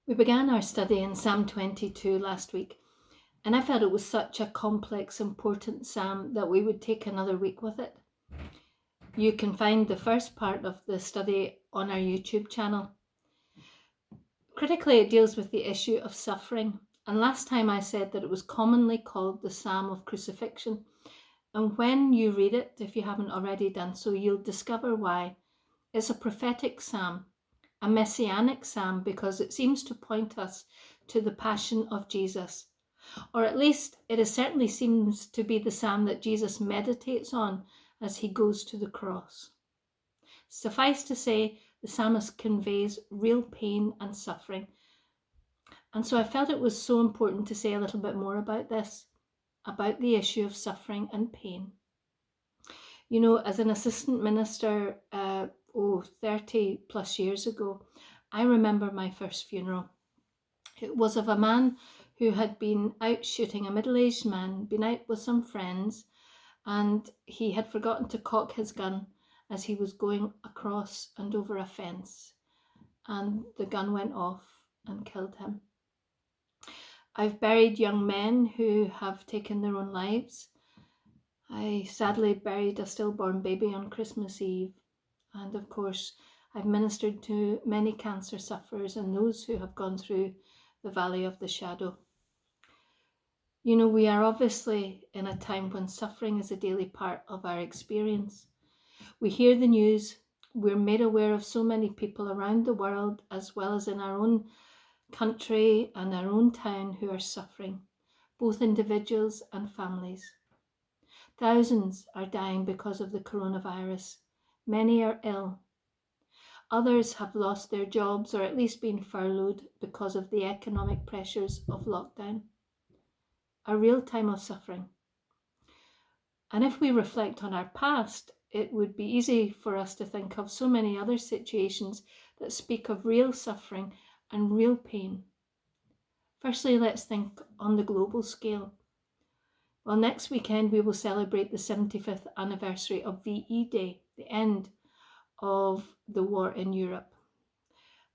We began our study in Psalm 22 last week, and I felt it was such a complex, important psalm that we would take another week with it. You can find the first part of the study on our YouTube channel. Critically, it deals with the issue of suffering, and last time I said that it was commonly called the Psalm of Crucifixion. And when you read it, if you haven't already done so, you'll discover why. It's a prophetic psalm, a messianic psalm, because it seems to point us to the passion of Jesus. Or at least it certainly seems to be the psalm that Jesus meditates on as he goes to the cross. Suffice to say, the psalmist conveys real pain and suffering. And so I felt it was so important to say a little bit more about this, about the issue of suffering and pain. You know, as an assistant minister, 30 plus years ago, I remember my first funeral. It was of a man who had been out shooting, a middle-aged man, been out with some friends, and he had forgotten to cock his gun as he was going across and over a fence, and the gun went off and killed him. I've buried young men who have taken their own lives. I sadly buried a stillborn baby on Christmas Eve. And of course, I've ministered to many cancer sufferers and those who have gone through the valley of the shadow. You know, we are obviously in a time when suffering is a daily part of our experience. We hear the news, we're made aware of so many people around the world, as well as in our own country and our own town, who are suffering, both individuals and families. Thousands are dying because of the coronavirus. Many are ill. Others have lost their jobs or at least been furloughed because of the economic pressures of lockdown. A real time of suffering. And if we reflect on our past, it would be easy for us to think of so many other situations that speak of real suffering and real pain. Firstly, let's think on the global scale. Well, next weekend we will celebrate the 75th anniversary of VE Day, the end of the war in Europe.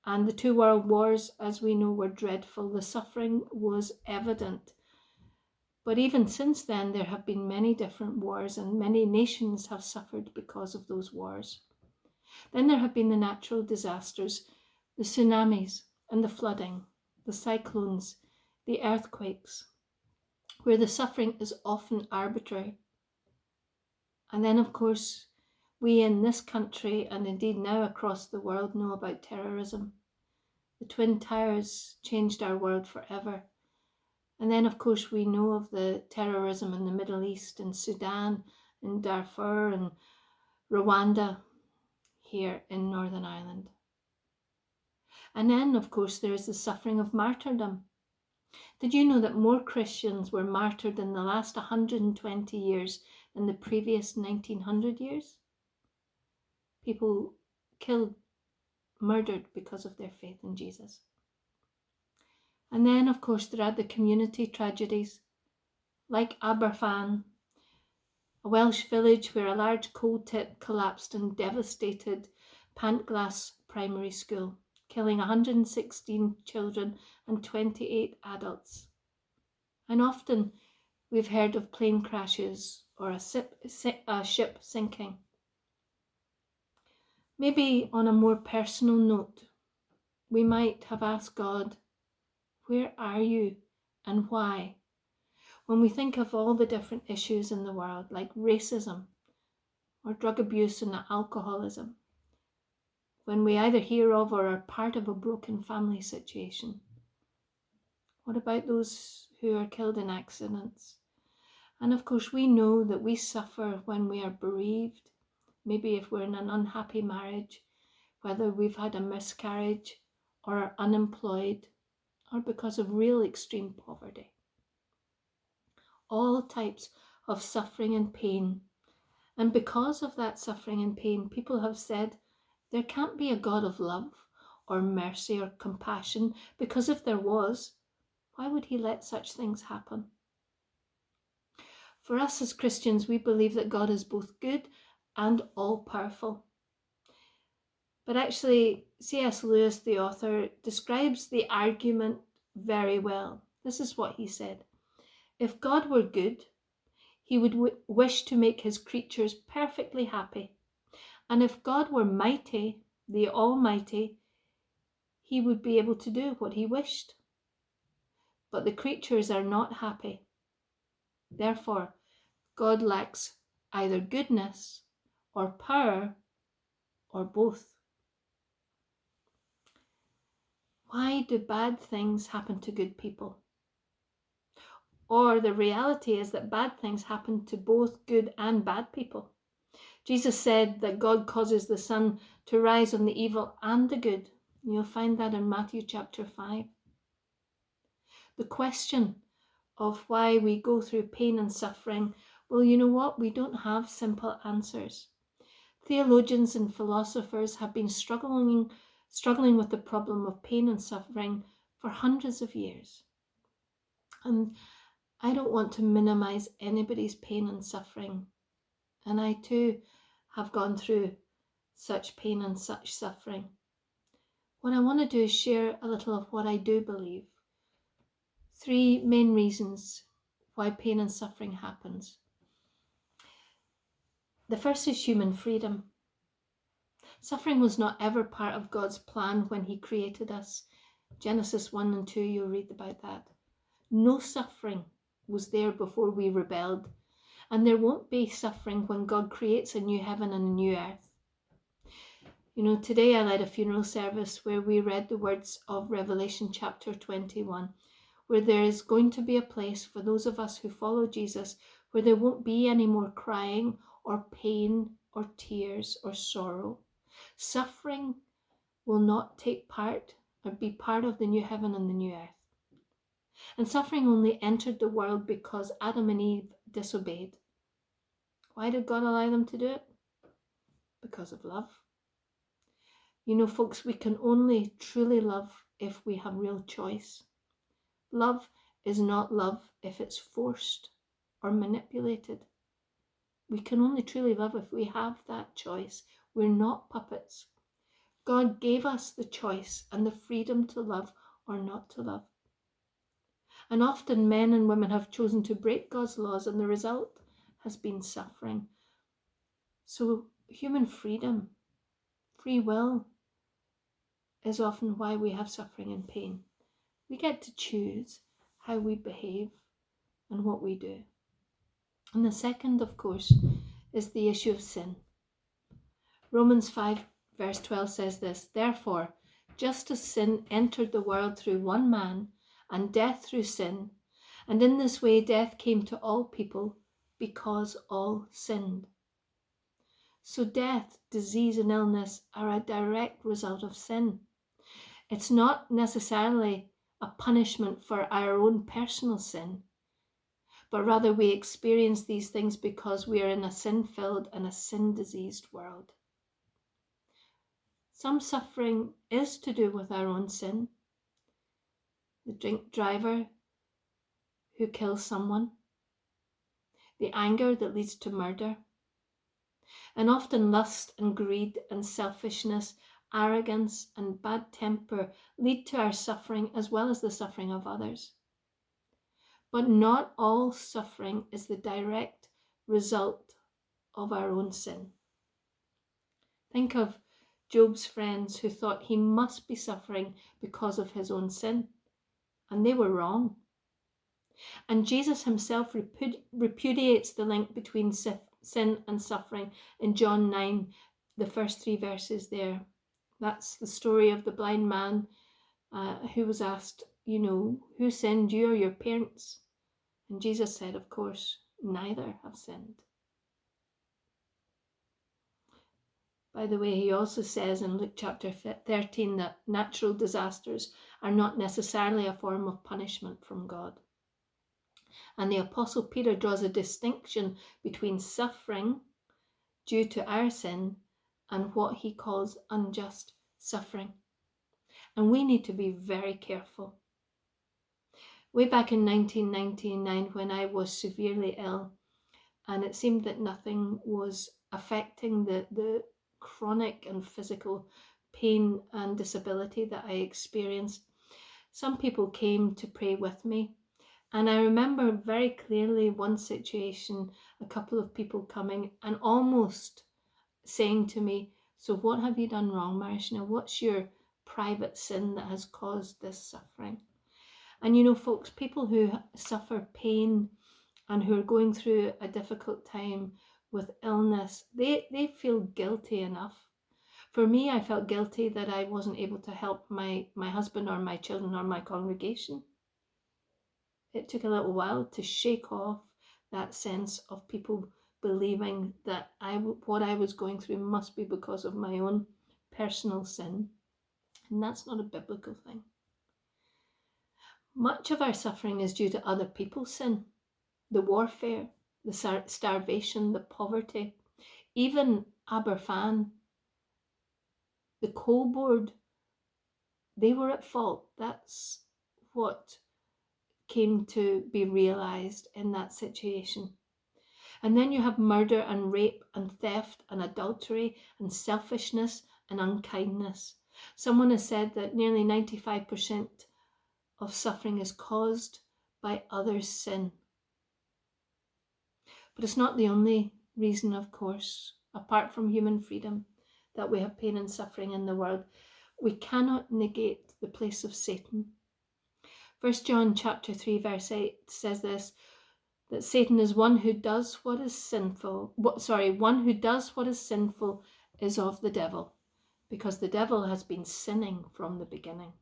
And the two world wars, as we know, were dreadful. The suffering was evident. But even since then, there have been many different wars, and many nations have suffered because of those wars. Then there have been the natural disasters, the tsunamis and the flooding, the cyclones, the earthquakes, where the suffering is often arbitrary. And then, of course, we in this country, and indeed now across the world, know about terrorism. The Twin Towers changed our world forever. And then, of course, we know of the terrorism in the Middle East, in Sudan, in Darfur, and Rwanda, here in Northern Ireland. And then, of course, there is the suffering of martyrdom. Did you know that more Christians were martyred in the last 120 years than the previous 1900 years? People killed, murdered because of their faith in Jesus. And then, of course, there are the community tragedies, like Aberfan, a Welsh village where a large coal tit collapsed and devastated Pantglas Primary School, killing 116 children and 28 adults. And often we've heard of plane crashes or a ship sinking. Maybe on a more personal note, we might have asked God, where are you and why? When we think of all the different issues in the world, like racism or drug abuse and alcoholism, when we either hear of or are part of a broken family situation. What about those who are killed in accidents? And of course, we know that we suffer when we are bereaved, maybe if we're in an unhappy marriage, whether we've had a miscarriage or are unemployed, or because of real extreme poverty. All types of suffering and pain. And because of that suffering and pain, people have said there can't be a God of love or mercy or compassion, because if there was, why would he let such things happen? For us as Christians, we believe that God is both good and all-powerful. But actually, C.S. Lewis, the author, describes the argument very well. This is what he said. If God were good, he would wish to make his creatures perfectly happy. And if God were mighty, the Almighty, he would be able to do what he wished. But the creatures are not happy. Therefore, God lacks either goodness or power or both. Why do bad things happen to good people? Or the reality is that bad things happen to both good and bad people. Jesus said that God causes the sun to rise on the evil and the good. You'll find that in Matthew chapter 5. The question of why we go through pain and suffering, well, you know what? We don't have simple answers. Theologians and philosophers have been struggling with the problem of pain and suffering for hundreds of years. And I don't want to minimize anybody's pain and suffering. And I too have gone through such pain and such suffering. What I want to do is share a little of what I do believe. 3 main reasons why pain and suffering happens. The first is human freedom. Suffering was not ever part of God's plan when he created us. Genesis 1 and 2, you'll read about that. No suffering was there before we rebelled, and there won't be suffering when God creates a new heaven and a new earth. You know, today I led a funeral service where we read the words of Revelation chapter 21, where there is going to be a place for those of us who follow Jesus where there won't be any more crying or pain or tears or sorrow. Suffering will not take part or be part of the new heaven and the new earth. And suffering only entered the world because Adam and Eve disobeyed. Why did God allow them to do it? Because of love. You know, folks, we can only truly love if we have real choice. Love is not love if it's forced or manipulated. We can only truly love if we have that choice. We're not puppets. God gave us the choice and the freedom to love or not to love. And often men and women have chosen to break God's laws, and the result has been suffering. So human freedom, free will, is often why we have suffering and pain. We get to choose how we behave and what we do. And the second, of course, is the issue of sin. Romans 5 verse 12 says this, therefore, just as sin entered the world through one man, and death through sin, and in this way death came to all people because all sinned. So death, disease and illness are a direct result of sin. It's not necessarily a punishment for our own personal sin, but rather we experience these things because we are in a sin-filled and a sin-diseased world. Some suffering is to do with our own sin. The drink driver who kills someone, the anger that leads to murder, and often lust and greed and selfishness, arrogance and bad temper lead to our suffering as well as the suffering of others. But not all suffering is the direct result of our own sin. Think of Job's friends who thought he must be suffering because of his own sin, and they were wrong. And Jesus himself repudiates the link between sin and suffering in John 9, the first 3 verses there. That's the story of the blind man who was asked, who sinned, you or your parents? And Jesus said, of course, neither have sinned. By the way, he also says in Luke chapter 13 that natural disasters are not necessarily a form of punishment from God. And the Apostle Peter draws a distinction between suffering due to our sin and what he calls unjust suffering. And we need to be very careful. Way back in 1999, when I was severely ill, and it seemed that nothing was affecting the chronic and physical pain and disability that I experienced, some people came to pray with me. And I remember very clearly one situation, a couple of people coming and almost saying to me, "So what have you done wrong, Mairisine? What's your private sin that has caused this suffering?" And you know, folks, people who suffer pain and who are going through a difficult time with illness, they feel guilty enough. For me, I felt guilty that I wasn't able to help my husband or my children or my congregation. It took a little while to shake off that sense of people believing that what I was going through must be because of my own personal sin. And that's not a biblical thing. Much of our suffering is due to other people's sin, the warfare, the starvation, the poverty. Even Aberfan, the coal board, they were at fault. That's what came to be realized in that situation. And then you have murder and rape and theft and adultery and selfishness and unkindness. Someone has said that nearly 95% of suffering is caused by others' sin. But it's not the only reason, of course, apart from human freedom, that we have pain and suffering in the world. We cannot negate the place of Satan. 1 John chapter 3 verse 8 says this, that Satan is one who does what is sinful. One who does what is sinful is of the devil, because the devil has been sinning from the beginning.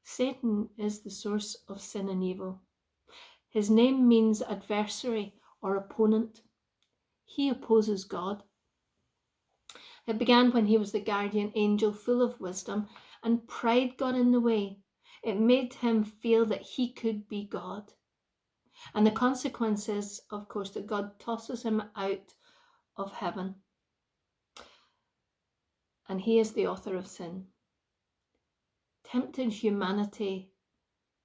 Satan is the source of sin and evil. His name means adversary or opponent. He opposes God. It began when he was the guardian angel, full of wisdom, and pride got in the way. It made him feel that he could be God. And the consequence is, of course, that God tosses him out of heaven. And he is the author of sin. Tempting humanity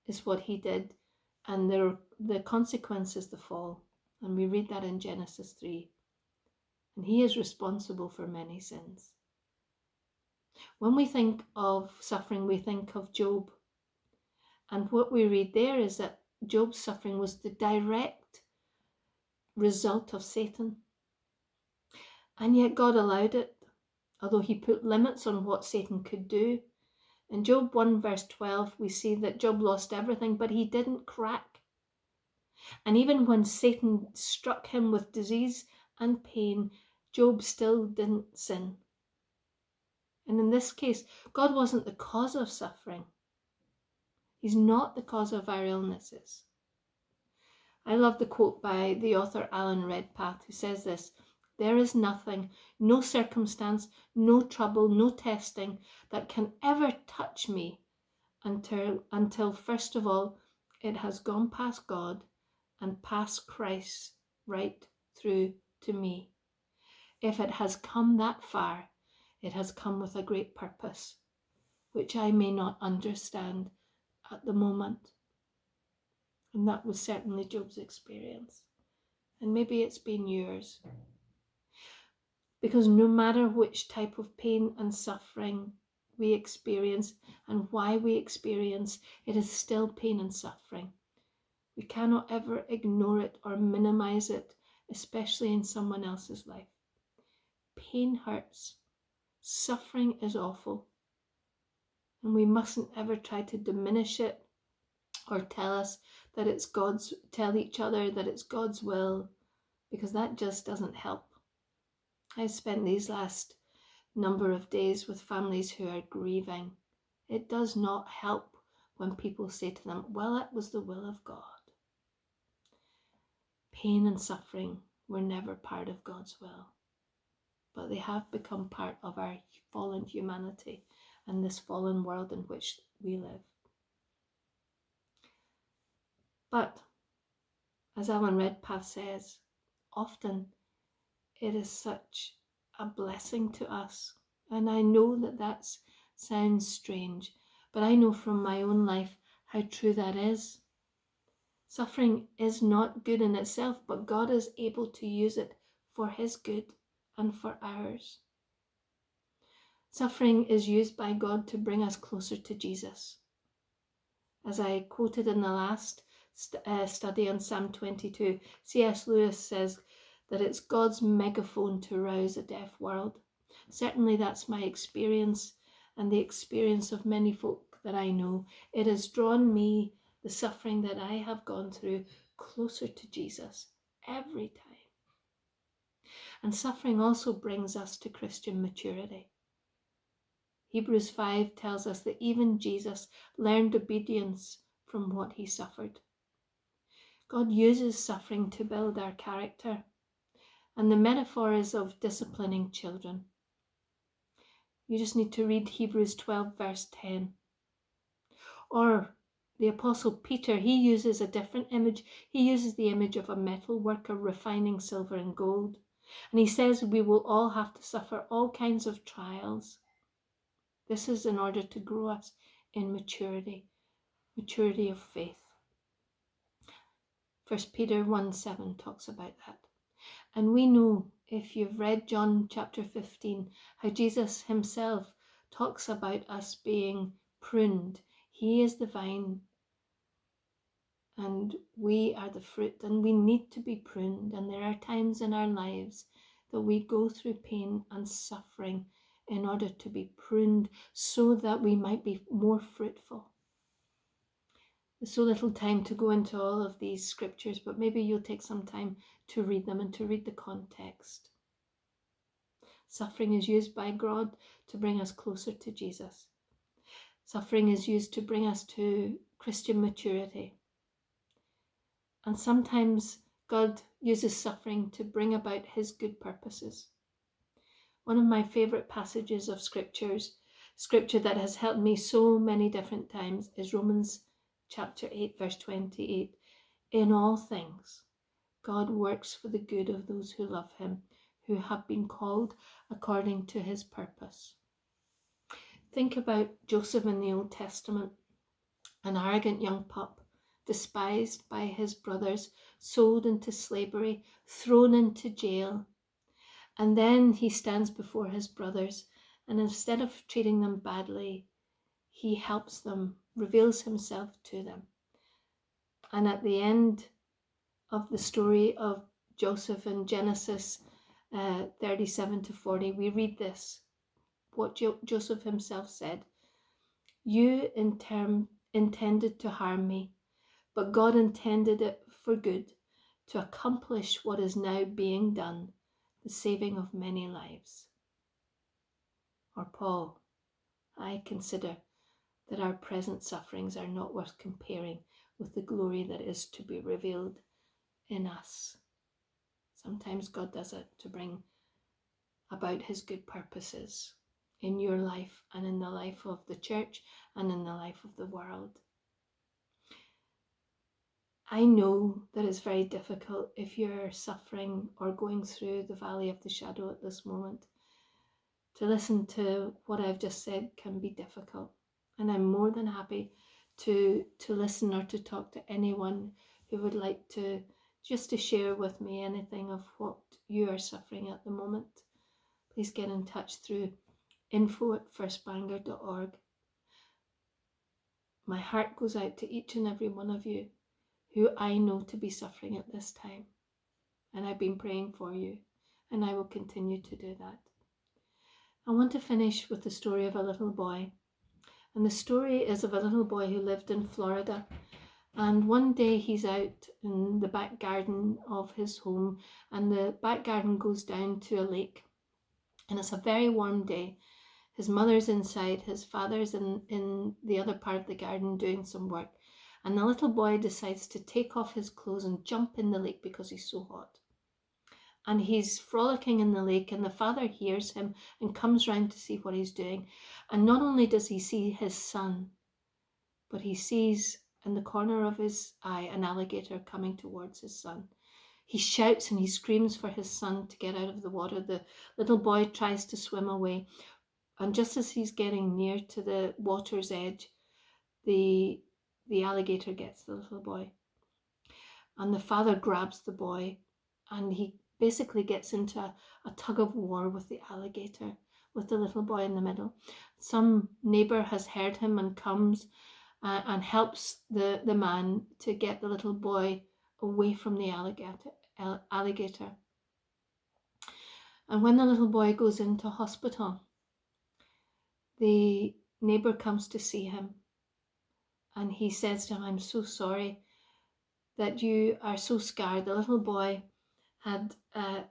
is what he did. And the consequence is the fall. And we read that in Genesis 3. And he is responsible for many sins. When we think of suffering, we think of Job. And what we read there is that Job's suffering was the direct result of Satan. And yet God allowed it, although he put limits on what Satan could do. In Job 1 verse 12, we see that Job lost everything, but he didn't crack. And even when Satan struck him with disease and pain, Job still didn't sin. And in this case, God wasn't the cause of suffering. He's not the cause of our illnesses. I love the quote by the author Alan Redpath, who says this, "There is nothing, no circumstance, no trouble, no testing that can ever touch me until first of all, it has gone past God and past Christ right through to me. If it has come that far, it has come with a great purpose, which I may not understand at the moment." And that was certainly Job's experience. And maybe it's been yours. Because no matter which type of pain and suffering we experience and why we experience, it is still pain and suffering. We cannot ever ignore it or minimize it, especially in someone else's life. Pain hurts. Suffering is awful. And we mustn't ever try to diminish it or tell each other that it's God's will, because that just doesn't help. I spent these last number of days with families who are grieving. It does not help when people say to them, "Well, it was the will of God." Pain and suffering were never part of God's will, but they have become part of our fallen humanity and this fallen world in which we live. But, as Alan Redpath says, often it is such a blessing to us. And I know that sounds strange, but I know from my own life how true that is. Suffering is not good in itself, but God is able to use it for his good and for ours. Suffering is used by God to bring us closer to Jesus. As I quoted in the last study on Psalm 22, C.S. Lewis says that it's God's megaphone to rouse a deaf world. Certainly that's my experience and the experience of many folk that I know. It has drawn me, the suffering that I have gone through, closer to Jesus every time. And suffering also brings us to Christian maturity. Hebrews 5 tells us that even Jesus learned obedience from what he suffered. God uses suffering to build our character, and the metaphor is of disciplining children. You just need to read Hebrews 12 verse 10. Or the Apostle Peter, he uses a different image. He uses the image of a metal worker refining silver and gold. And he says we will all have to suffer all kinds of trials. This is in order to grow us in maturity of faith. 1 Peter 1:7 talks about that. And we know, if you've read John chapter 15, how Jesus himself talks about us being pruned. He is the vine and we are the fruit, and we need to be pruned. And there are times in our lives that we go through pain and suffering in order to be pruned so that we might be more fruitful. There's so little time to go into all of these scriptures, but maybe you'll take some time to read them and to read the context. Suffering is used by God to bring us closer to Jesus. Suffering is used to bring us to Christian maturity. And sometimes God uses suffering to bring about his good purposes. One of my favorite passages of scripture that has helped me so many different times, is Romans chapter 8, verse 28. In all things, God works for the good of those who love him, who have been called according to his purpose. Think about Joseph in the Old Testament, an arrogant young pup, despised by his brothers, sold into slavery, thrown into jail. And then he stands before his brothers, and instead of treating them badly, he helps them, reveals himself to them. And at the end of the story of Joseph in Genesis 37 to 40, we read this, what Joseph himself said. You intended to harm me, but God intended it for good, to accomplish what is now being done, the saving of many lives. Or Paul, I consider that our present sufferings are not worth comparing with the glory that is to be revealed in us. Sometimes God does it to bring about his good purposes in your life and in the life of the church and in the life of the world. I know that it's very difficult if you're suffering or going through the valley of the shadow at this moment. To listen to what I've just said can be difficult. And I'm more than happy to listen or to talk to anyone who would like to just to share with me anything of what you are suffering at the moment. Please get in touch through info@firstbangor.org. My heart goes out to each and every one of you who I know to be suffering at this time. And I've been praying for you, and I will continue to do that. I want to finish with the story of a little boy. And the story is of a little boy who lived in Florida. And one day he's out in the back garden of his home, and the back garden goes down to a lake. And it's a very warm day. His mother's inside, his father's in the other part of the garden doing some work. And the little boy decides to take off his clothes and jump in the lake because he's so hot. And he's frolicking in the lake, and the father hears him and comes round to see what he's doing. And not only does he see his son, but he sees in the corner of his eye an alligator coming towards his son. He shouts and he screams for his son to get out of the water. The little boy tries to swim away, and just as he's getting near to the water's edge, the alligator gets the little boy. And the father grabs the boy, and he basically gets into a tug of war with the alligator. with the little boy in the middle. Some neighbour has heard him and comes and helps the man to get the little boy away from the alligator. And when the little boy goes into hospital, the neighbour comes to see him, and he says to him, "I'm so sorry that you are so scarred." The little boy had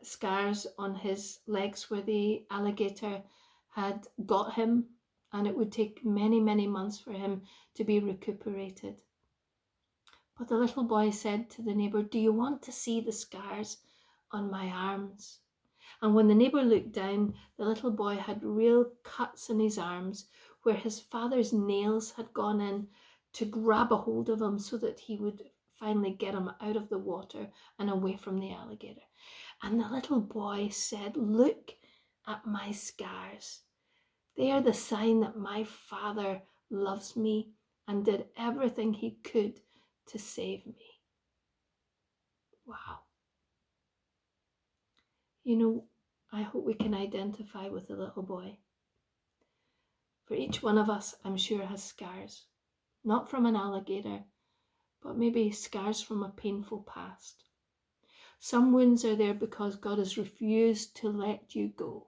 scars on his legs where the alligator had got him, and it would take many, many months for him to be recuperated. But the little boy said to the neighbour, "Do you want to see the scars on my arms?" And when the neighbour looked down, the little boy had real cuts in his arms where his father's nails had gone in to grab a hold of him so that he would finally get him out of the water and away from the alligator. And the little boy said, "Look at my scars. They are the sign that my father loves me and did everything he could to save me." Wow. You know, I hope we can identify with the little boy. For each one of us, I'm sure, has scars, not from an alligator, but maybe scars from a painful past. Some wounds are there because God has refused to let you go.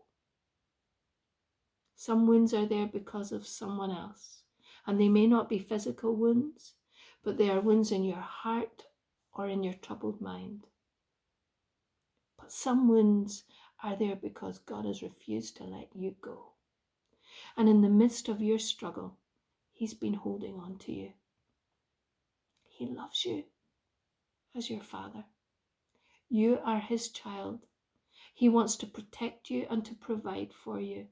Some wounds are there because of someone else, and they may not be physical wounds, but they are wounds in your heart or in your troubled mind. But some wounds are there because God has refused to let you go. And in the midst of your struggle, He's been holding on to you. He loves you as your Father. You are His child. He wants to protect you and to provide for you.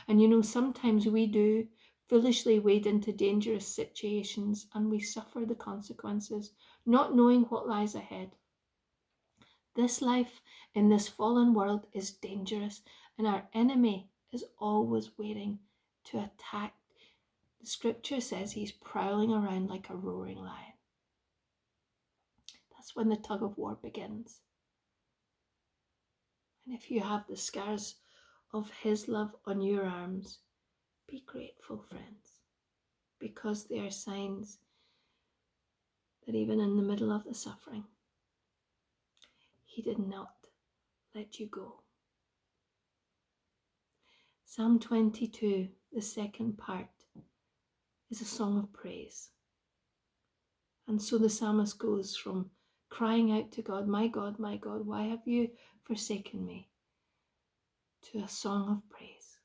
And you know, sometimes we do foolishly wade into dangerous situations and we suffer the consequences, not knowing what lies ahead. This life in this fallen world is dangerous, and our enemy is always waiting to attack. The scripture says he's prowling around like a roaring lion. That's when the tug of war begins. And if you have the scars of His love on your arms, be grateful, friends, because they are signs that even in the middle of the suffering, He did not let you go. Psalm 22, the second part, is a song of praise. And so the psalmist goes from crying out to God, my God, why have you forsaken me?" to a song of praise,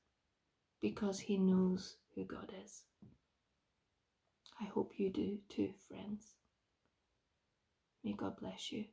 because he knows who God is. I hope you do too, friends. May God bless you.